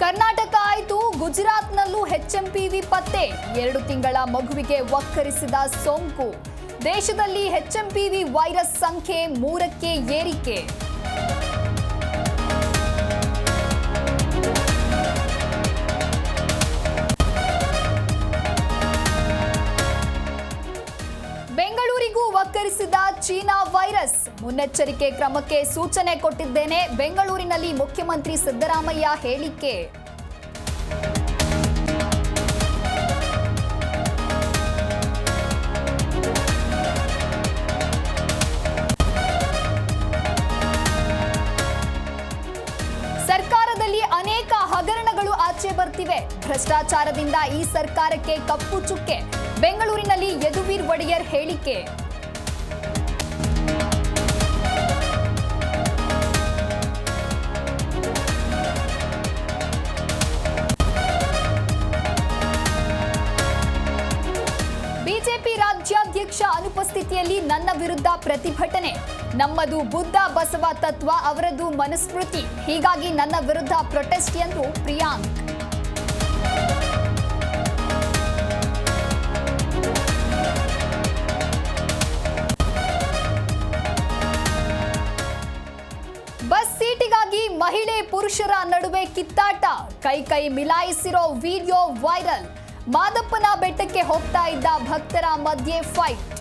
ಕರ್ನಾಟಕ ಆಯ್ತು, ಗುಜರಾತ್ನಲ್ಲೂ ಎಚ್ಎಂಪಿವಿ ಪತ್ತೆ. 2 ತಿಂಗಳ ಮಗುವಿಗೆ ವಕ್ಕರಿಸಿದ ಸೋಂಕು. ದೇಶದಲ್ಲಿ ಎಚ್ಎಂಪಿವಿ ವೈರಸ್ ಸಂಖ್ಯೆ 3ಕ್ಕೆ ಏರಿಕೆ. ಬೆಂಗಳೂರಿಗೂ ವಕ್ಕರಿಸಿದ ಚೀನಾ ವೈರಸ್. ಮುನ್ನೆಚ್ಚರಿಕೆ ಕ್ರಮಕ್ಕೆ ಸೂಚನೆ ಕೊಟ್ಟಿದ್ದೇನೆ, ಬೆಂಗಳೂರಿನಲ್ಲಿ ಮುಖ್ಯಮಂತ್ರಿ ಸಿದ್ದರಾಮಯ್ಯ ಹೇಳಿಕೆ. ಸರ್ಕಾರದಲ್ಲಿ ಅನೇಕ ಹಗರಣಗಳು ಆಚೆ ಬರ್ತಿವೆ. ಭ್ರಷ್ಟಾಚಾರದಿಂದ ಈ ಸರ್ಕಾರಕ್ಕೆ ಕಪ್ಪು ಚುಕ್ಕೆ. ಬೆಂಗಳೂರಿನಲ್ಲಿ ಯದುವೀರ್ ಒಡೆಯರ್ ಹೇಳಿಕೆ. ಬಿಜೆಪಿ ರಾಜ್ಯಾಧ್ಯಕ್ಷ ಅನುಪಸ್ಥಿತಿಯಲ್ಲಿ ನನ್ನ ವಿರುದ್ಧ ಪ್ರತಿಭಟನೆ. ನಮ್ಮದು ಬುದ್ಧ ಬಸವ ತತ್ವ, ಅವರದು ಮನುಸ್ಮೃತಿ. ಹೀಗಾಗಿ ನನ್ನ ವಿರುದ್ಧ ಪ್ರೊಟೆಸ್ಟ್ ಎಂದು ಪ್ರಿಯಾಂಕ್. ಬಸ್ ಸೀಟಿಗಾಗಿ ಮಹಿಳೆ ಪುರುಷರ ನಡುವೆ ಕಿತ್ತಾಟ. ಕೈ ಮಿಲಾಯಿಸಿರೋ ವಿಡಿಯೋ ವೈರಲ್. ಮಾದಪ್ಪನ ಬೆಟ್ಟಕ್ಕೆ ಹೋಗ್ತಾ ಇದ್ದ ಭಕ್ತರ ಮಧ್ಯೆ ಫೈಟ್.